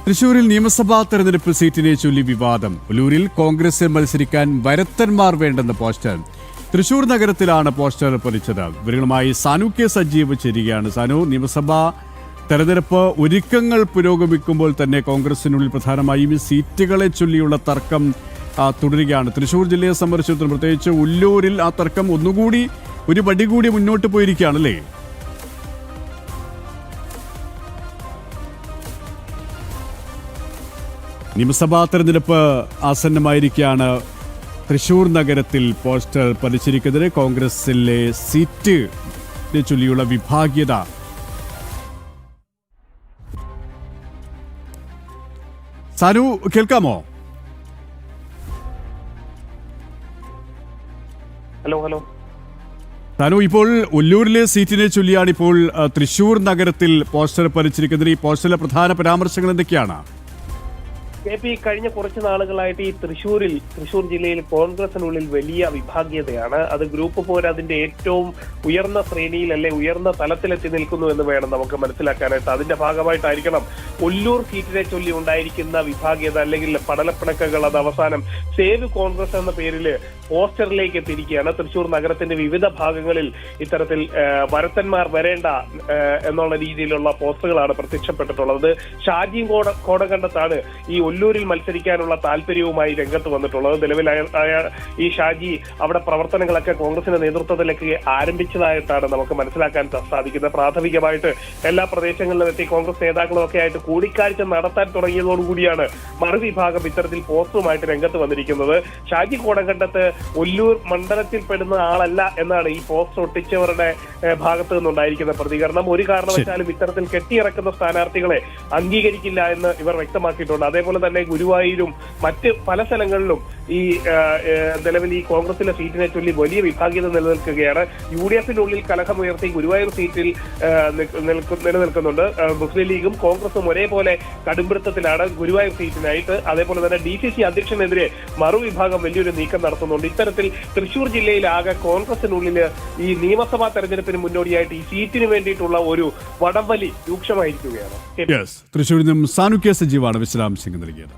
തൃശൂരിൽ നിയമസഭാ തെരഞ്ഞെടുപ്പ് സീറ്റിനെ ചൊല്ലി വിവാദം. ഉലൂരിൽ കോൺഗ്രസിൽ മത്സരിക്കാൻ വരത്തന്മാർ വേണ്ടെന്ന പോസ്റ്റർ. തൃശൂർ നഗരത്തിലാണ് പോസ്റ്റർ പതിച്ചത്. ഇവരുമായി സാനു കെ സജീവ് ചേരുകയാണ്. സാനു, നിയമസഭാ തെരഞ്ഞെടുപ്പ് ഒരുക്കങ്ങൾ പുരോഗമിക്കുമ്പോൾ തന്നെ കോൺഗ്രസിനുള്ളിൽ പ്രധാനമായും ഈ സീറ്റുകളെ ചൊല്ലിയുള്ള തർക്കം തുടരുകയാണ്. തൃശൂർ ജില്ലയെ സംബന്ധിച്ചിടത്തോളം പ്രത്യേകിച്ച് ഉല്ലൂരിൽ ആ തർക്കം ഒന്നുകൂടി ഒരു പടി കൂടി മുന്നോട്ട് പോയിരിക്കുകയാണല്ലേ? നിയമസഭാ തെരഞ്ഞെടുപ്പ് ആസന്നമായിരിക്കുകയാണ്. തൃശൂർ നഗരത്തിൽ പോസ്റ്റർ പതിച്ചിരിക്കുന്നത് കോൺഗ്രസിലെ സീറ്റിനെ ചൊല്ലിയുള്ള വിഭാഗീയത. സാനു, കേൾക്കാമോ? ഹലോ. സാനു, ഇപ്പോൾ ഉല്ലൂരിലെ സീറ്റിനെ ചൊല്ലിയാണ് ഇപ്പോൾ തൃശൂർ നഗരത്തിൽ പോസ്റ്റർ പതിച്ചിരിക്കുന്നത്. ഈ പോസ്റ്ററിലെ പ്രധാന പരാമർശങ്ങൾ എന്തൊക്കെയാണ്? കഴിഞ്ഞ കുറച്ച് നാളുകളായിട്ട് ഈ തൃശൂർ ജില്ലയിൽ കോൺഗ്രസിനുള്ളിൽ വലിയ വിഭാഗീയതയാണ്. അത് ഗ്രൂപ്പ് പോരതിന്റെ ഏറ്റവും ഉയർന്ന ശ്രേണിയിൽ ഉയർന്ന തലത്തിലെത്തി നിൽക്കുന്നു എന്ന് വേണം നമുക്ക് മനസ്സിലാക്കാനായിട്ട്. അതിന്റെ ഭാഗമായിട്ടായിരിക്കണം ഉല്ലൂർ സീറ്റിനെ ചൊല്ലി ഉണ്ടായിരിക്കുന്ന വിഭാഗീയത അല്ലെങ്കിൽ പടലപ്പിണക്കങ്ങൾ അത് അവസാനം സേവ് കോൺഗ്രസ് എന്ന പേരിൽ പോസ്റ്ററിലേക്ക് എത്തിയിരിക്കുകയാണ്. തൃശൂർ നഗരത്തിന്റെ വിവിധ ഭാഗങ്ങളിൽ ഇത്തരത്തിൽ വരത്തന്മാർ വരേണ്ട എന്നുള്ള രീതിയിലുള്ള പോസ്റ്ററുകളാണ് പ്രത്യക്ഷപ്പെട്ടിട്ടുള്ളത്. ഷാജി കോടകണ്ടത്താണ് ഈ ഉല്ലൂരിൽ മത്സരിക്കാനുള്ള താല്പര്യവുമായി രംഗത്ത് വന്നിട്ടുള്ളത്. നിലവിൽ ഈ ഷാജി അവിടെ പ്രവർത്തനങ്ങളൊക്കെ കോൺഗ്രസിന്റെ നേതൃത്വത്തിലേക്ക് ആരംഭിച്ചതായിട്ടാണ് നമുക്ക് മനസ്സിലാക്കാൻ സാധിക്കുന്നത്. പ്രാഥമികമായിട്ട് എല്ലാ പ്രദേശങ്ങളിലും എത്തി കോൺഗ്രസ് നേതാക്കളും ഒക്കെ ആയിട്ട് കൂടിക്കാഴ്ച നടത്താൻ തുടങ്ങിയതോടുകൂടിയാണ് മറുവിഭാഗം ഇത്തരത്തിൽ പോസ്റ്ററുമായിട്ട് രംഗത്ത് വന്നിരിക്കുന്നത്. ഷാജി കോടകണ്ടത്ത് ഉല്ലൂർ മണ്ഡലത്തിൽപ്പെടുന്ന ആളല്ല എന്നാണ് ഈ പോസ്റ്റർ ഒട്ടിച്ചവരുടെ ഭാഗത്തു നിന്നുണ്ടായിരിക്കുന്ന പ്രതികരണം. ഒരു കാരണവശാലും ഇത്തരത്തിൽ കെട്ടിയിറക്കുന്ന സ്ഥാനാർത്ഥികളെ അംഗീകരിക്കില്ല എന്ന് ഇവർ വ്യക്തമാക്കിയിട്ടുണ്ട്. അതേപോലെ തന്നെ ഗുരുവായൂരും മറ്റ് പല സ്ഥലങ്ങളിലും ഈ നിലവിൽ ഈ കോൺഗ്രസിലെ സീറ്റിനെ ചൊല്ലി വലിയ വിഭാഗീയത നിലനിൽക്കുകയാണ്. UDF-നുള്ളിൽ കലഹമുയർത്തി ഗുരുവായൂർ സീറ്റിൽ നിലനിൽക്കുന്നുണ്ട്. മുസ്ലിം ലീഗും കോൺഗ്രസും ഒരേപോലെ കടുംപിടുത്തത്തിലാണ് ഗുരുവായൂർ സീറ്റിനായിട്ട്. അതേപോലെ തന്നെ DCC അധ്യക്ഷനെതിരെ മറുവിഭാഗം വലിയൊരു നീക്കം നടത്തുന്നുണ്ട്. ഇത്തരത്തിൽ തൃശൂർ ജില്ലയിലാകെ കോൺഗ്രസിനുള്ളിൽ ഈ നിയമസഭാ തെരഞ്ഞെടുപ്പിന് മുന്നോടിയായിട്ട് ഈ സീറ്റിന് വേണ്ടിയിട്ടുള്ള ഒരു വടംവലി രൂക്ഷമായിരിക്കുകയാണ്. തൃശൂരിൽ നിന്നും സാനു കെ സജീവാണ് വിശദാംശങ്ങൾ നൽകിയത്.